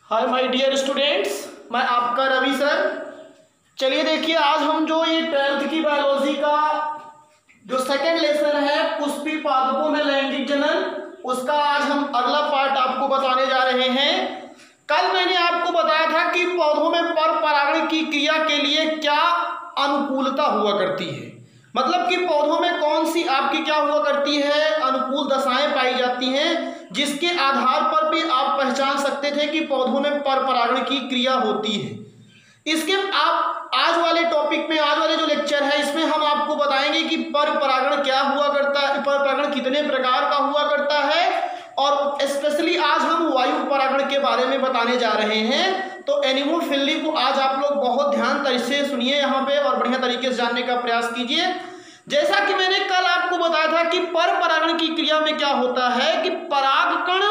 Hi my dear students, मैं आपका Ravi sir. चलिए देखिए, आज हम जो ये 12th की बायोलॉजी का जो सेकंड लेसन है पुष्पी पादपों में लैंगिक जनन, उसका आज हम अगला पार्ट आपको बताने जा रहे हैं। कल मैंने आपको बताया था कि पौधों में पर परागण की क्रिया के लिए क्या अनुकूलता हुआ करती है, मतलब कि पौधों में कौन सी आपकी क्या हुआ करती है, अनुकूल दशाएं पाई जाती हैं, जिसके आधार पर भी आप पहचान सकते थे कि पौधों में पर परागण की क्रिया होती है। इसके आप आज वाले टॉपिक में, आज वाले जो लेक्चर है, इसमें हम आपको बताएंगे कि पर परागण क्या हुआ करता है, पर परागण कितने प्रकार का हुआ करता है, और स्पेशली आज हम वायु परागण के बारे में बताने जा रहे हैं। तो एनिमोफिली को आज आप लोग बहुत ध्यान से सुनिए यहाँ पे और बढ़िया तरीके से जानने का प्रयास कीजिए। जैसा कि मैंने कल आपको बताया था कि पर परागण की क्रिया में क्या होता है कि परागकण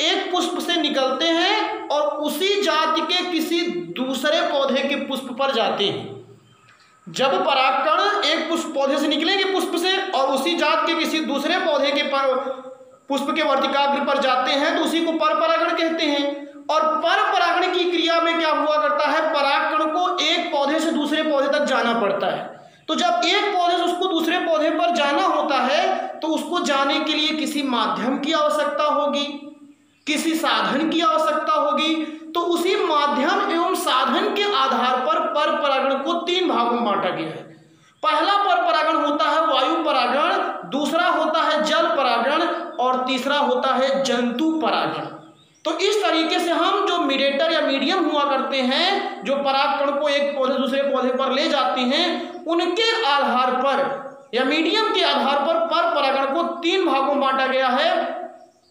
एक पुष्प से निकलते हैं और उसी जाति के किसी दूसरे पौधे के पुष्प पर जाते हैं। जब परागकण एक पौधे से निकलेंगे पुष्प से और उसी जात के किसी दूसरे पौधे के पुष्प के वर्तिकाग्र पर जाते हैं तो उसी को पर परागण कहते हैं। और पर परागण की क्रिया में क्या हुआ करता है, परागकण को एक पौधे से दूसरे पौधे तक जाना पड़ता है। तो जब एक पौधे से उसको दूसरे पौधे पर जाना होता है तो उसको जाने के लिए किसी माध्यम की आवश्यकता होगी, किसी साधन की आवश्यकता होगी। तो उसी माध्यम एवं साधन के आधार पर परागण को 3 भागों में बांटा गया है। पहला पर परागण होता है वायु परागण, दूसरा होता है जल परागण और तीसरा होता है जंतु परागण। तो इस तरीके से हम जो मीडिएटर या मीडियम हुआ करते हैं, जो परागकण को एक पौधे दूसरे पौधे पर ले जाते हैं, उनके आधार पर या मीडियम के आधार पर परागण को 3 भागों में बांटा गया है।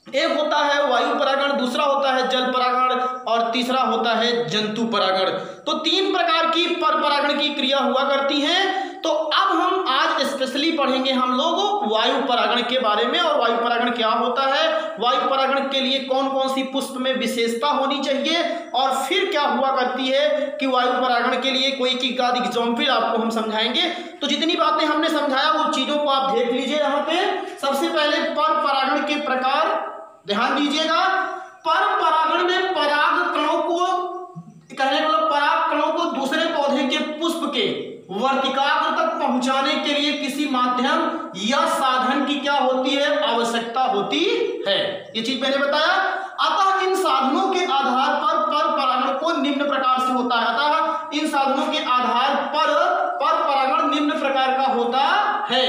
एक होता है वायु परागण, दूसरा होता है जल परागण और तीसरा होता है जंतु परागण। तो 3 प्रकार की पर परागण की क्रिया हुआ करती है। तो अब हम आज स्पेशली पढ़ेंगे हम लोग वायु परागण के बारे में, और वायु परागण क्या होता है, वायु परागण के लिए कौन कौन सी पुष्प में विशेषता होनी चाहिए, और फिर क्या हुआ करती है कि वायु परागण के लिए कोई की एकाध एग्जाम्पल आपको हम समझाएंगे। तो जितनी बातें हमने समझाया वो चीजों को आप देख लीजिए। यहाँ पे सबसे पहले पर परागण के प्रकार ध्यान दीजिएगा। पर परागण में परागकणों को कहने मतलब परागकणों को दूसरे पौधे के पुष्प के वर्तिकाग्र तक पहुंचाने के लिए किसी माध्यम या साधन की क्या होती है, आवश्यकता होती है। ये चीज मैंने बताया। अतः इन साधनों के आधार पर परागण को निम्न प्रकार से होता है। अतः इन साधनों के आधार पर परागण निम्न प्रकार का होता है।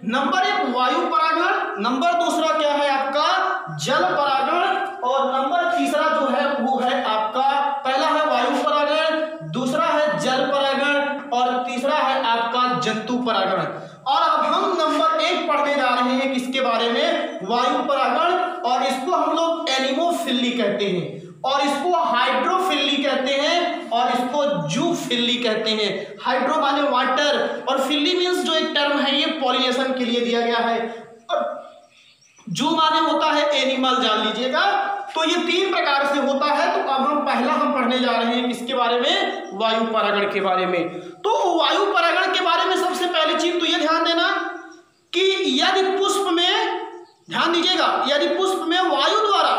नंबर 1 वायु परागण, नंबर दूसरा क्या है आपका जल परागण, और नंबर तीसरा जो है वो है आपका, पहला है वायु परागण, दूसरा है जल परागण और तीसरा है आपका जंतु परागण। और अब हम नंबर 1 पढ़ने जा रहे हैं किसके बारे में, वायु परागण, और इसको हम लोग एनिमोफिली कहते हैं, और इसको हाइड्रोफिली कहते हैं, और इसको जूफिली कहते हैं। हाइड्रो माने वाटर और फिली मीन्स जो एक टर्म है ये पॉलिनेशन के लिए दिया गया है, और जू माने होता है एनिमल, जान लीजिएगा। तो ये 3 प्रकार से होता है। तो अब हम पढ़ने जा रहे हैं किसके बारे में, वायु परागण के बारे में। तो वायु परागण के बारे में सबसे पहली चीज तो ये ध्यान देना कि यदि पुष्प में, ध्यान दीजिएगा, यदि पुष्प में वायु द्वारा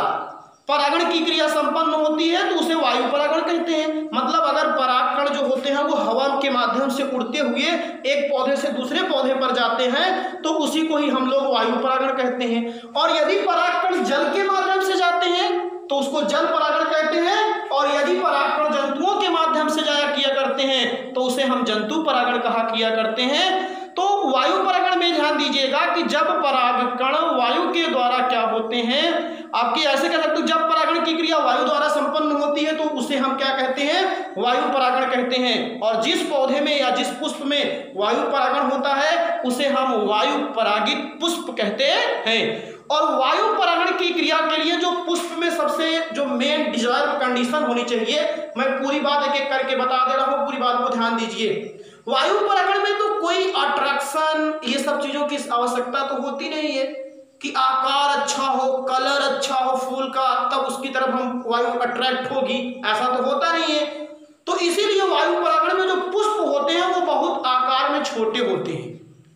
परागण की क्रिया संपन्न होती है तो उसे वायु परागण कहते हैं। मतलब अगर परागकण जो होते हैं वो हवा के माध्यम से उड़ते हुए एक पौधे से दूसरे पौधे पर जाते हैं तो उसी को ही हम लोग वायु परागण कहते हैं। और यदि परागकण जल के माध्यम से जाते हैं तो उसको जल परागण कहते हैं, और यदि परागकण जंतुओं के माध्यम से जाया किया करते हैं तो उसे हम जंतु परागण कहा किया करते हैं। तो वायु परागण में ध्यान दीजिएगा कि जब परागकण वायु के द्वारा क्या होते हैं, आपकी ऐसे कह सकते हो, जब परागण की क्रिया वायु द्वारा संपन्न होती है तो उसे हम क्या कहते हैं, वायु परागण कहते हैं। और जिस पौधे में या जिस पुष्प में वायु परागण होता है उसे हम वायु परागित पुष्प कहते हैं। और वायु परागण की क्रिया के लिए जो पुष्प में सबसे जो मेन डिजायर्ड कंडीशन होनी चाहिए, मैं पूरी बात एक एक करके बता दे रहा हूं, पूरी बात को ध्यान दीजिए। वायु परागण में तो कोई अट्रैक्शन ये सब चीजों की आवश्यकता तो होती नहीं है कि आकार अच्छा हो, कलर अच्छा हो फूल का, तब उसकी तरफ हम वायु अट्रैक्ट होगी, ऐसा तो होता नहीं है। तो इसीलिए वायु परागण में जो पुष्प होते हैं वो बहुत आकार में छोटे होते हैं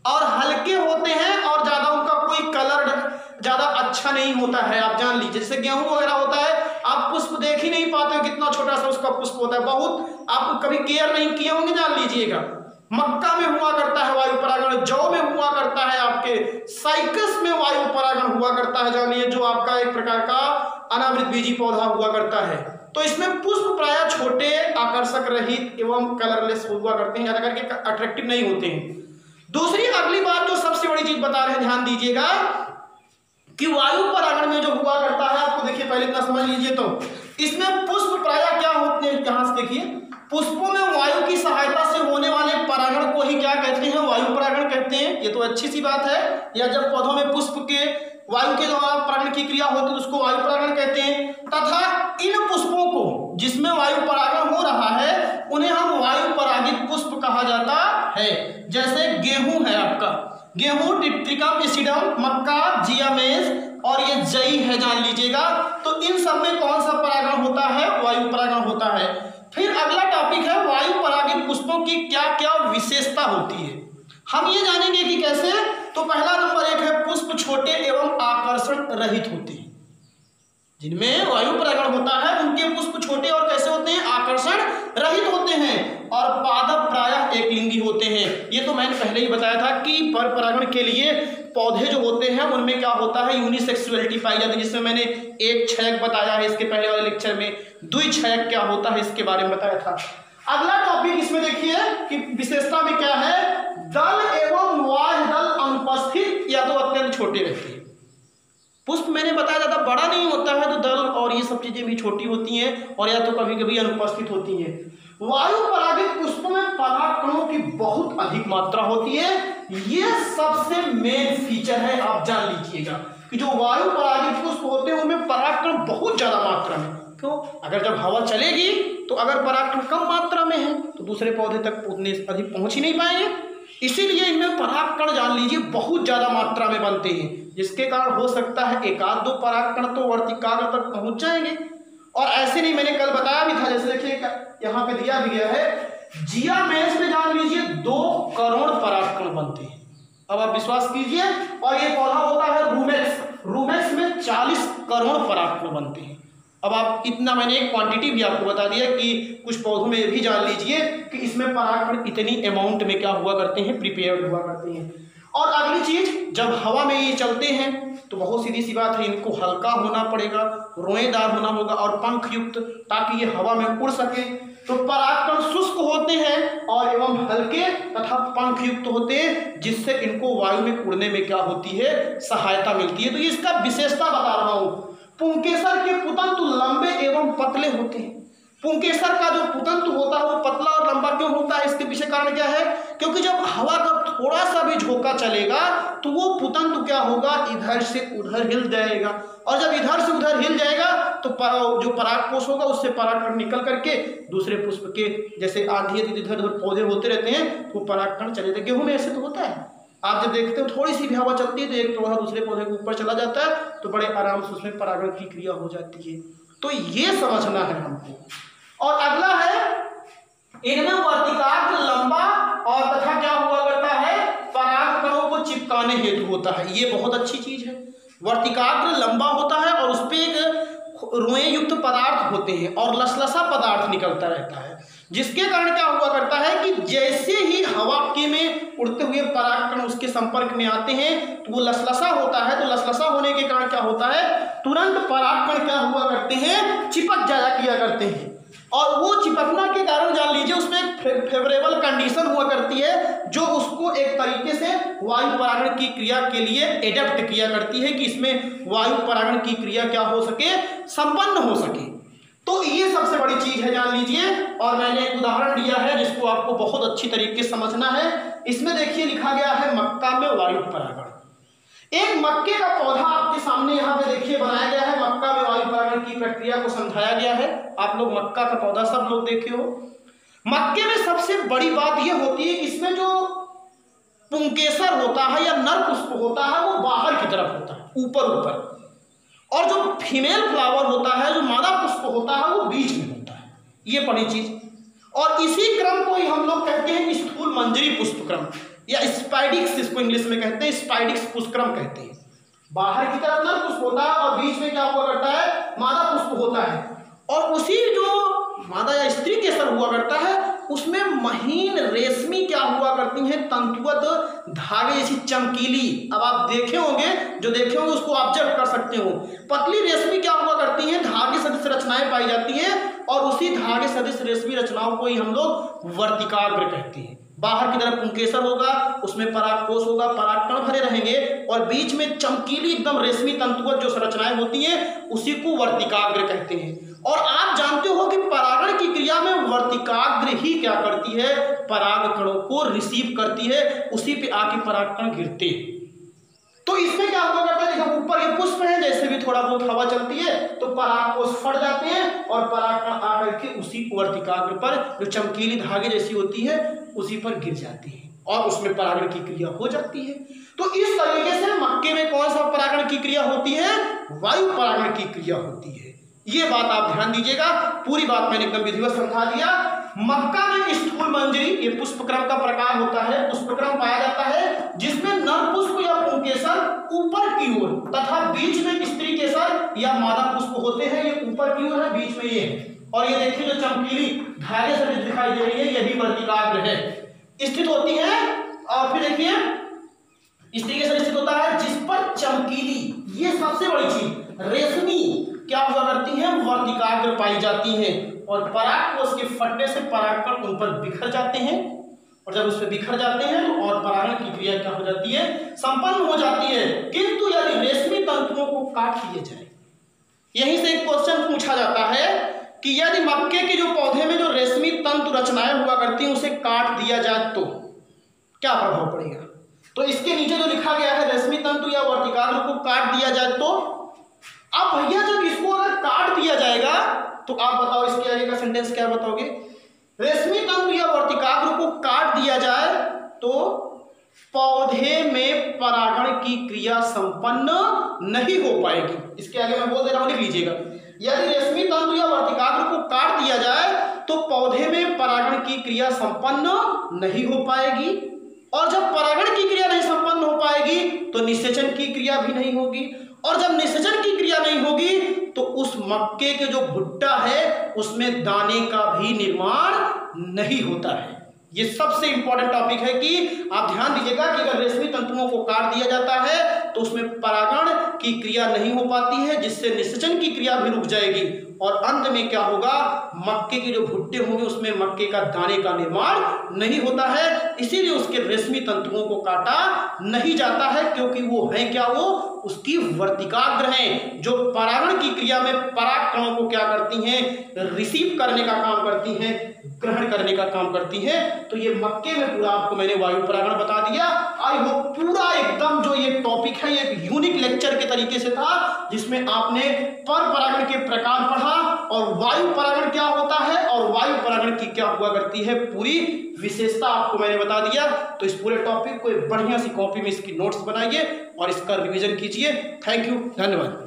और हल्के होते हैं, और ज्यादा उनका कोई कलर ज्यादा अच्छा नहीं होता है। आप जान लीजिए, जैसे गेहूं वगैरह होता है, आप पुष्प देख ही नहीं पाते हो कितना का पुष्प होता है। बहुत आप कभी केयर नहीं किए होंगे, जान लीजिएगा। मक्का में हुआ करता है वायु परागण, जौ में हुआ करता है, आपके साइकस में वायु परागण हुआ करता है, जानिए, जो आपका एक प्रकार का अनावृत बीजी पौधा हुआ करता है। तो इसमें पुष्प प्रायः छोटे, आकर्षक रहित एवं कलरलेस हुआ करते हैं, ज्यादा करके अट्रैक्टिव नहीं होते हैं। दूसरी अगली बात जो सबसे बड़ी चीज बता रहे हैं, ध्यान दीजिएगा कि वायु परागण में जो हुआ करता है, आपको देखिए पहले इतना समझ लीजिए। तो इसमें पुष्प प्रायः क्या होते हैं, यहां से देखिए, पुष्पों में वायु की सहायता से होने वाले परागण को ही क्या कहते हैं, वायु परागण कहते हैं। ये तो अच्छी सी बात है। या जब पौधों में पुष्प के वायु के द्वारा परागण की क्रिया होती है तो उसको वायु परागण कहते हैं। तथा इन पुष्पों को जिसमें वायु परागण हो रहा है उन्हें हम वायु परागित पुष्प कहा जाता है। जैसे गेहूं है आपका, गेहूं टिप्टिकम एसिडम, मक्का जियामेज और ये जई है, जान लीजिएगा। तो इन सब में कौन सा परागण होता है, वायु परागण होता है। फिर अगला टॉपिक है वायु परागित पुष्पों की क्या क्या विशेषता होती है, हम ये जानेंगे कि कैसे। तो पहला नंबर एक है, पुष्प छोटे एवं आकर्षण रहित होते हैं। जिनमें वायु परागण होता है उनके पुष्प छोटे और कैसे होते हैं, आकर्षण रहित होते हैं। और पादप प्रायः एक लिंगी होते हैं। ये तो मैंने पहले ही बताया था कि पर परागण के लिए पौधे जो होते हैं उनमें क्या होता है, यूनिसेक्सुअलिटी पाई जाती है, जिसमें मैंने एक क्षयक बताया है इसके पहले वाले लेक्चर में, द्विक्षयक क्या होता है इसके बारे में बताया था। अगला टॉपिक इसमें देखिए कि विशेषता में क्या है, दल एवं बाह्य दल अनुपस्थित या तो अत्यंत छोटे रहते हैं। पुष्प मैंने बताया ज्यादा बड़ा नहीं होता है, तो दल और ये सब चीजें भी छोटी होती हैं और या तो कभी कभी अनुपस्थित होती हैं। वायु परागित पुष्पों में परागकणों की बहुत अधिक मात्रा होती है। ये सबसे मेन फीचर है, आप जान लीजिएगा कि जो वायु परागित पुष्प होते हैं उनमें परागकण बहुत ज्यादा मात्रा में। क्यों, अगर जब हवा चलेगी तो अगर परागकण कम मात्रा में है तो दूसरे पौधे तक उतने अधिक पहुंच ही नहीं पाएंगे। इसीलिए इनमें परागकण जान लीजिए बहुत ज्यादा मात्रा में बनते हैं, जिसके कारण हो सकता है एक आध दो परागकण तो वर्तिकाग्र तक पहुंच जाएंगे। और ऐसे नहीं, मैंने कल बताया भी था, जैसे देखिए यहाँ पे दिया भी गया है, जियामेज में जान लीजिए 2 करोड़ परागकण बनते हैं। अब आप विश्वास कीजिए। और ये पौधा होता है रूमेक्स, रूमेक्स में 40 करोड़ परागकण बनते हैं। अब आप इतना, मैंने एक क्वांटिटी भी आपको बता दिया कि कुछ पौधों में भी जान लीजिए कि इसमें परागकण इतनी अमाउंट में क्या हुआ करते हैं, प्रिपेयर्ड हुआ करते हैं। और अगली चीज, जब हवा में ये चलते हैं तो बहुत सीधी सी बात है, इनको हल्का होना पड़ेगा, रोएदार होना होगा और पंख युक्त, ताकि ये हवा में उड़ सके। तो परागकण शुष्क होते हैं और एवं हल्के तथा पंख युक्त होते हैं, जिससे इनको वायु में उड़ने में क्या होती है, सहायता मिलती है। तो इसका विशेषता बता रहा हूं। पुंकेसर के पुतंतु लंबे एवं पतले होते हैं। पुंकेसर का जो पुतंतु होता है वो पतला और लंबा क्यों होता है, इसके पीछे कारण क्या है, क्योंकि जब हवा का थोड़ा सा भी झोंका चलेगा तो वो पुतंतु क्या होगा, इधर से उधर हिल जाएगा। और जब इधर से उधर हिल जाएगा तो जो परागकोश होगा उससे परागकण निकल करके दूसरे पुष्प के, जैसे आंधी इधर उधर पौधे होते रहते हैं तो परागकण चले जाते। गेहूं में ऐसे तो होता है, आप जब देखते हो थोड़ी सी भी हवा चलती है तो एक पौधा दूसरे पौधे के ऊपर चला जाता है, तो बड़े आराम से उसमें परागण की क्रिया हो जाती है। तो ये समझना है हमको। और अगला है, इनमें वर्तिकाग्र लंबा और तथा क्या हुआ करता है, परागकणों को चिपकाने हेतु होता है। ये बहुत अच्छी चीज है। वर्तिकाग्र लंबा होता है और उस पर एक रोए युक्त पदार्थ होते हैं और लसलसा पदार्थ निकलता रहता है, जिसके कारण क्या हुआ करता है कि जैसे ही हवा के में उड़ते हुए परागकण उसके संपर्क में आते हैं तो वो लसलसा होता है। तो लसलसा होने के कारण क्या होता है, तुरंत परागकण क्या हुआ करते हैं, चिपक जाया किया करते हैं। और वो चिपकना के कारण जान लीजिए उसमें एक फेवरेबल कंडीशन हुआ करती है, जो उसको एक तरीके से वायु परागण की क्रिया के लिए एडेप्ट किया करती है कि इसमें वायु परागण की क्रिया क्या हो सके, संपन्न हो सके। तो ये सबसे बड़ी चीज है, जान लीजिए। और मैंने एक उदाहरण दिया है जिसको आपको बहुत अच्छी तरीके से समझना है। इसमें देखिए लिखा गया है मक्का में वायु परागण। एक मक्के का पौधा आपके सामने यहाँ पे देखिए बनाया गया है, मक्का में वायु परागण की प्रक्रिया को समझाया गया है। आप लोग मक्का का पौधा सब लोग देखे हो। मक्के में सबसे बड़ी बात यह होती है कि इसमें जो पुंकेसर होता है या नर पुष्प होता है वो बाहर की तरफ होता है, ऊपर ऊपर, और जो फीमेल फ्लावर होता है, जो मादा पुष्प होता है, वो बीच में होता है। ये पहली चीज। और इसी क्रम को ही हम लोग कहते हैं स्थूल मंजरी पुष्प क्रम या स्पाइडिक्स, इसको इंग्लिश में कहते हैं, स्पाइडिक्स पुष्पक्रम कहते हैं। बाहर की तरफ नर पुष्प होता है और बीच में क्या हुआ करता है, मादा पुष्प होता है। और उसी जो मादा या स्त्री केसर हुआ करता है उसमें महीन रेशमी क्या हुआ करती हैं, तंतुवत धागे जैसी चमकीली। अब आप देखे होंगे, जो देखे होंगे उसको ऑब्जर्व कर सकते हो। पतली रेशमी क्या हुआ करती हैं, धागे सदृश रचनाएं पाई जाती हैं और उसी धागे सदृश रेशमी रचनाओं को ही हम लोग वर्तिकाग्र कहते हैं। बाहर की तरफ पुंकेसर होगा, उसमें परागकोश होगा, परागकण भरे रहेंगे और बीच में चमकीली एकदम रेशमी तंतुवत जो संरचनाएं होती हैं उसी को वर्तिकाग्र कहते हैं। और आप जानते हो कि परागण की क्रिया में वर्तिकाग्र ही क्या करती है, परागकणों को रिसीव करती है, उसी पे आके परागकण गिरते हैं। तो इसमें क्या हुआ करता है, देखो ऊपर ये पुष्प है, जैसे भी थोड़ा बहुत हवा चलती है तो परागकोश फट जाते हैं और परागकण आकर के उसी वर्तिकाग्र पर जो चमकीली धागे जैसी होती है उसी पर गिर जाती है और उसमें परागण की क्रिया हो जाती है। तो इस तरीके से मक्के में कौन सा परागण की क्रिया होती है, वायु परागण की क्रिया होती है। ये बात आप ध्यान दीजिएगा, पूरी बात मैंने एकदम विधिवत समझा दिया। मक्का में स्थूल मंजरी, ये पुष्पक्रम का प्रकार होता है, पुष्पक्रम पाया जाता है जिसमें नर पुष्प या पुंकेसर ऊपर की ओर तथा बीच में स्त्री केसर या मादा पुष्प होते हैं, ये ऊपर की ओर है, बीच में ये है। और ये देखिए जो चमकीली धागे से दिखाई दे रही है यही वर्तिकाग्र है स्थित होती है। और फिर देखिए स्त्री केसर स्थित होता है जिस पर चमकीली, ये सबसे बड़ी चीज, रेशमी क्या हुआ करती है, वर्तिकाग्र पाई जाती हैं और परागकोश के फटने से परागकण उन पर बिखर जाते हैं और जब उस पर बिखर जाते हैं तो और परागण की क्रिया क्या हो जाती है, संपन्न हो जाती है। किंतु यदि रेशमी तंतुओं को काट दिया जाए, यहीं से एक क्वेश्चन पूछा जाता है कि यदि मक्के के जो पौधे में जो रेशमी तंतु रचनाएं हुआ करती हैं उसे काट दिया जाए तो क्या प्रभाव पड़ेगा। तो इसके नीचे जो लिखा गया है रेशमी तंतु या वर्तिकाग्र को काट दिया जाए तो, अब भैया जब इसको अगर काट दिया जाएगा तो आप बताओ इसके आगे का सेंटेंस क्या बताओगे। रेशमी तंतु या वर्तिकाग्र को काट दिया जाए तो पौधे में परागण की क्रिया संपन्न नहीं हो पाएगी। इसके आगे मैं बोल दे रहा हूं, लिख लीजिएगा। यदि रेशमी तंतु या वर्तिकाग्र को काट दिया जाए तो पौधे में परागण की क्रिया संपन्न नहीं हो पाएगी और जब परागण की क्रिया नहीं संपन्न हो पाएगी तो निषेचन की क्रिया भी नहीं होगी और जब निषेचन की क्रिया नहीं होगी तो उस मक्के के जो भुट्टा है उसमें दाने का भी निर्माण नहीं होता है। ये सबसे इंपॉर्टेंट टॉपिक है कि आप ध्यान दीजिएगा कि अगर रेशमी तंतुओं को काट दिया जाता है तो उसमें परागण की क्रिया नहीं हो पाती है जिससे निषेचन की क्रिया भी रुक जाएगी और अंत में क्या होगा, मक्के के जो भुट्टे होंगे उसमें मक्के का दाने का निर्माण नहीं होता है। इसीलिए उसके रेशमी तंतुओं को काटा नहीं जाता है क्योंकि वो है क्या, वो उसकी वर्तिकाग्र हैं जो परागण की क्रिया में परागकणों को क्या करती हैं, रिसीव करने का काम करती हैं, ग्रहण करने का काम करती हैं। तो ये मक्के में पूरा आपको मैंने वायु परागण बता दिया। आई होप पूरा एकदम जो ये टॉपिक है ये एक यूनिक लेक्चर के तरीके से था जिसमें आपने पर परागण के प्रकार पढ़ा और वायु परागण क्या होता है और वायु परागण की क्या हुआ करती है, पूरी विशेषता आपको मैंने बता दिया। तो इस पूरे टॉपिक को एक बढ़िया सी कॉपी में इसकी नोट्स बनाइए और इसका रिवीजन कीजिए। थैंक यू, धन्यवाद।